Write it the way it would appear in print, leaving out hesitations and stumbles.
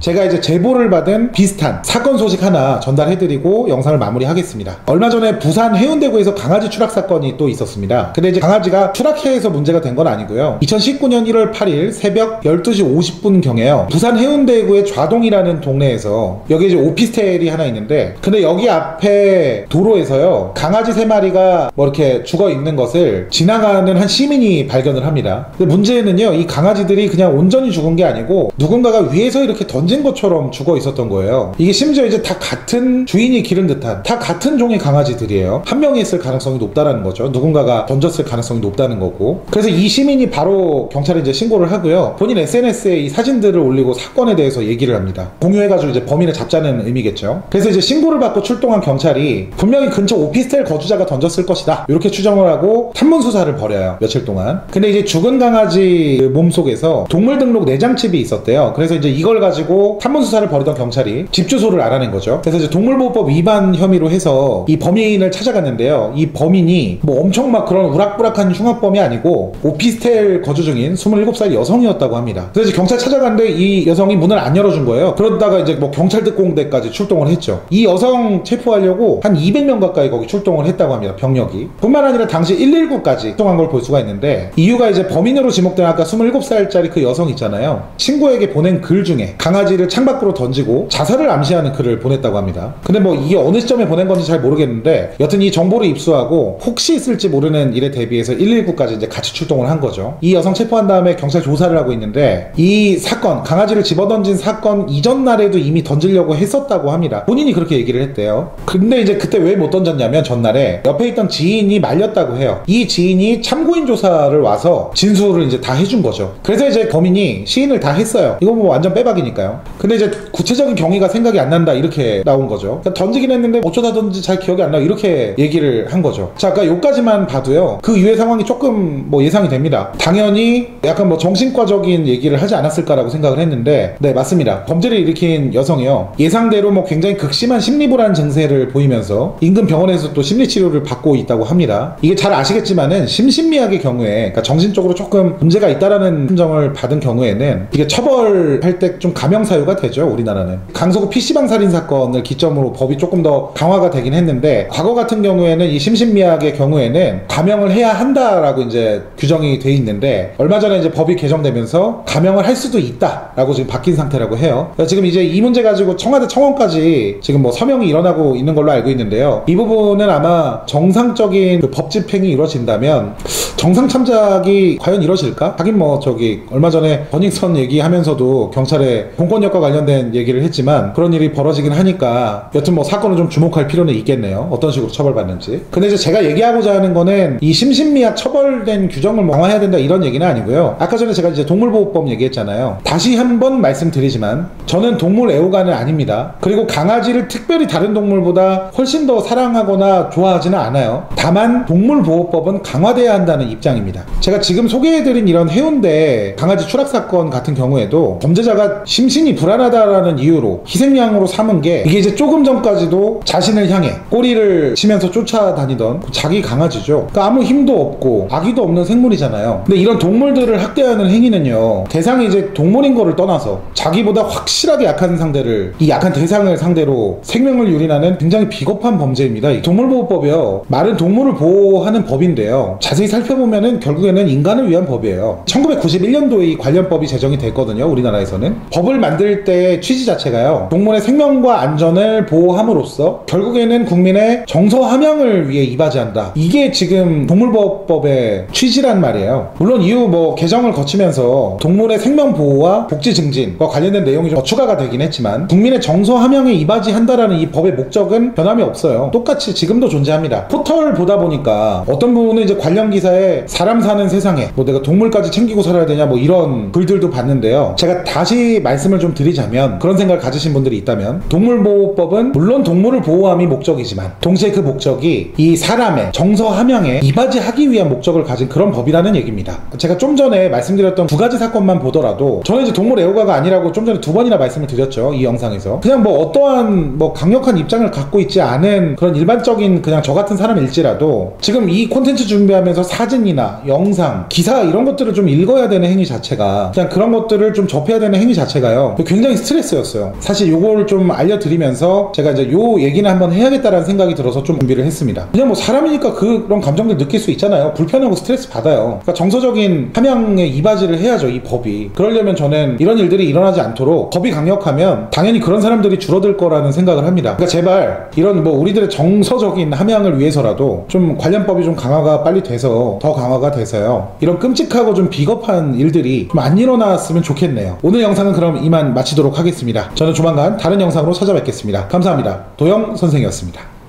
제가 이제 제보를 받은 비슷한 사건 소식 하나 전달해드리고 영상을 마무리하겠습니다. 얼마 전에 부산 해운대구에서 강아지 추락 사건이 또 있었습니다. 근데 이제 강아지가 추락해서 문제가 된 건 아니고요. 2019년 1월 8일 새벽 12시 50분경에요. 부산 해운대구의 좌동이라는 동네에서 여기 이제 오피스텔이 하나 있는데, 근데 여기 앞에 도로에서요, 강아지 3마리가 뭐 이렇게 죽어 있는 것을 지나가는 한 시민이 발견을 합니다. 근데 문제는요, 이 강아지들이 그냥 온전히 죽은 게 아니고 누군가가 위에서 이렇게 던진 것처럼 죽어 있었던 거예요. 이게 심지어 이제 다 같은 주인이 기른 듯한, 다 같은 종의 강아지들이에요. 한 명이 있을 가능성이 높다라는 거죠. 누군가가 던졌을 가능성이 높다는 거고. 그래서 이 시민이 바로 경찰에 이제 신고를 하고요. 본인 SNS에 이 사진들을 올리고 사건에 대해서 얘기를 합니다. 공유해가지고 이제 범인을 잡자는 의미겠죠. 그래서 이제 신고를 받고 출동한 경찰이 분명히 근처 오피스텔 거주자가 던졌을 것이다, 이렇게 추정을 하고 탐문 수사를 벌여요, 며칠 동안. 근데 이제 죽은 강아지 몸속에서 동물 등록 내장칩이 있었대요. 그래서 이제 이걸 가지고 탐문 수사를 벌이던 경찰이 집 주소를 알아낸 거죠. 그래서 이제 동물보호법 위반 혐의로 해서 이 범인을 찾아갔는데요. 이 범인이 뭐 엄청 막 그런 우락부락한 흉악범이 아니고 오피스텔 거주 중인 27살 여성이었다고 합니다. 그래서 이제 경찰 찾아갔는데 이 여성이 문을 안 열어준 거예요. 그러다가 이제 뭐 경찰 특공대까지 출동을 했죠. 이 여성 체포하려고 한 200명 가까이 거기 출동을 했다고 합니다, 병력이. 뿐만 아니라 당시 119까지 출동한 걸 볼 수가 있는데, 이유가 이제 범인으로 지목된 아까 27살짜리 그 여성 있잖아요. 친구에게 보낸 글 중에 강아지를 창밖으로 던지고 자살을 암시하는 글을 보냈다고 합니다. 근데 뭐 이게 어느 시점에 보낸 건지 잘 모르겠는데, 여튼 이 정보를 입수하고 혹시 있을지 모르는 일에 대비해서 119까지 이제 같이 출동을 한 거죠. 이 여성 체포한 다음에 경찰 조사를 하고 있는데, 이 사건, 강아지를 집어던진 사건 이전 날에도 이미 던지려고 했었다고 합니다. 본인이 그렇게 얘기를 했대요. 근데 이제 그때 왜 못 던졌냐면, 전날에 옆에 있던 지인이 말렸다고 해요. 이 지인이 참고인 조사를 와서 진술을 이제 다 해준 거죠. 그래서 이제 범인이 시인을 다 했어요. 이거 뭐 완전 빼박이니까요. 근데 이제 구체적인 경위가 생각이 안 난다, 이렇게 나온 거죠. 그러니까 던지긴 했는데 어쩌다든지 잘 기억이 안 나, 이렇게 얘기를 한 거죠. 자, 아까 요까지만 봐도요, 그 이후의 상황이 조금 뭐 예상이 됩니다. 당연히 약간 뭐 정신과적인 얘기를 하지 않았을까라고 생각을 했는데, 네, 맞습니다. 범죄를 일으킨 여성이요, 예상대로 뭐 굉장히 극심한 심리불안 증세를 보이면서 인근 병원에서 또 심리치료를 받고 있다고 합니다. 이게 잘 아시겠지만은 심신미약의 경우에, 그러니까 정신적으로 조금 문제가 있다라는 판정을 받은 경우에는 이게 처벌할 때 좀 감형 사유가 되죠, 우리나라는. 강서구 PC방 살인 사건을 기점으로 법이 조금 더 강화가 되긴 했는데, 과거 같은 경우에는 이 심신미약의 경우에는 감형을 해야 한다라고 이제 규정이 돼 있는데, 얼마 전에 이제 법이 개정되면서 감형을 할 수도 있다라고 지금 바뀐 상태라고 해요. 지금 이제 이 문제 가지고 청와대 청원까지 지금 뭐 서명이 일어나고 있는 걸로 알고 있는데요. 이 부분은 아마 정상적인 그 법 집행이 이루어진다면 정상 참작이 과연 이루어질까? 하긴 뭐 저기 얼마 전에 버닝썬 얘기하면서도 경찰에 공권력과 관련된 얘기를 했지만 그런 일이 벌어지긴 하니까, 여튼 뭐 사건을 좀 주목할 필요는 있겠네요. 어떤 식으로 처벌받는지. 근데 이제 제가 얘기하고자 하는 거는 이 심신미약 처벌된 규정을 뭐 강화해야 된다, 이런 얘기는 아니고요. 아까 전에 제가 이제 동물보호법 얘기했잖아요. 다시 한번 말씀드리지만 저는 동물 애호가는 아닙니다. 그리고 강아지를 특별히 다른 동물보다 훨씬 더 사랑하거나 좋아하지는 않아요. 다만 동물보호법은 강화돼야 한다는 입장입니다. 제가 지금 소개해드린 이런 해운대 강아지 추락 사건 같은 경우에도 범죄자가 심신이 불안하다라는 이유로 희생양으로 삼은 게, 이게 이제 조금 전까지도 자신을 향해 꼬리를 치면서 쫓아다니던 자기 강아지죠. 그러니까 아무 힘도 없고 아기도 없는 생물이잖아요. 근데 이런 동물들을 학대하는 행위는요, 대상이 이제 동물인 거를 떠나서 자기보다 확실하게 약한 상대를, 이 약한 대상을 상대로 생명을 유린하는 굉장히 비겁한 범죄입니다. 이 동물보호법이요, 말은 동물을 보호하는 법인데요, 자세히 살펴보면은 결국에는 인간을 위한 법이에요. 1991년도에 이 관련법이 제정이 됐거든요, 우리나라에서는. 법을 만들 때의 취지 자체가요, 동물의 생명과 안전을 보호함으로써 결국에는 국민의 정서 함양을 위해 이바지한다, 이게 지금 동물보호법의 취지란 말이에요. 물론 이후 뭐 개정을 거치면서 동물의 생명 보호와 복지 증진과 관련된 내용이 좀 추가가 되긴 했지만, 국민의 정서 함양에 이바지한다라는 이 법의 목적은 변함이 없어요. 똑같이 지금도 존재합니다. 포털 보다 보니까 어떤 부분은 이제 관련 기사에 사람 사는 세상에 뭐 내가 동물까지 챙기고 살아야 되냐 뭐 이런 글들도 봤는데요. 제가 다시 말씀을 좀 드리자면, 그런 생각을 가지신 분들이 있다면, 동물보호법은 물론 동물을 보호함이 목적이지만 동시에 그 목적이 이 사람의 정서 함양에 이바지하기 위한 목적을 가진 그런 법이라는 얘기입니다. 제가 좀 전에 말씀드렸던 두 가지 사건만 보더라도 저는 이제 동물 애호가가 아니라고 좀 전에 2번이나 말씀을 드렸죠, 이 영상에서. 그냥 뭐 어떠한 뭐 강력한 입장을 갖고 있지 않은 그런 일반적인 그냥 저 같은 사람일지라도 지금 이 콘텐츠 준비하면서 사진이나 영상, 기사 이런 것들을 좀 읽어야 되는 행위 자체가, 그냥 그런 것들을 좀 접해야 되는 행위 자체가요, 거예요. 굉장히 스트레스였어요. 사실 요걸 좀 알려드리면서 제가 이제 요 얘기는 한번 해야겠다라는 생각이 들어서 좀 준비를 했습니다. 그냥 뭐 사람이니까 그런 감정들 느낄 수 있잖아요. 불편하고 스트레스 받아요. 그러니까 정서적인 함양에 이바지를 해야죠, 이 법이. 그러려면 저는 이런 일들이 일어나지 않도록 법이 강력하면 당연히 그런 사람들이 줄어들 거라는 생각을 합니다. 그러니까 제발 이런 뭐 우리들의 정서적인 함양을 위해서라도 좀 관련법이 좀 강화가 빨리 돼서 더 강화가 돼서요, 이런 끔찍하고 좀 비겁한 일들이 좀 안 일어났으면 좋겠네요. 오늘 영상은 그럼 이만 마치도록 하겠습니다. 저는 조만간 다른 영상으로 찾아뵙겠습니다. 감사합니다. 도영 선생이었습니다.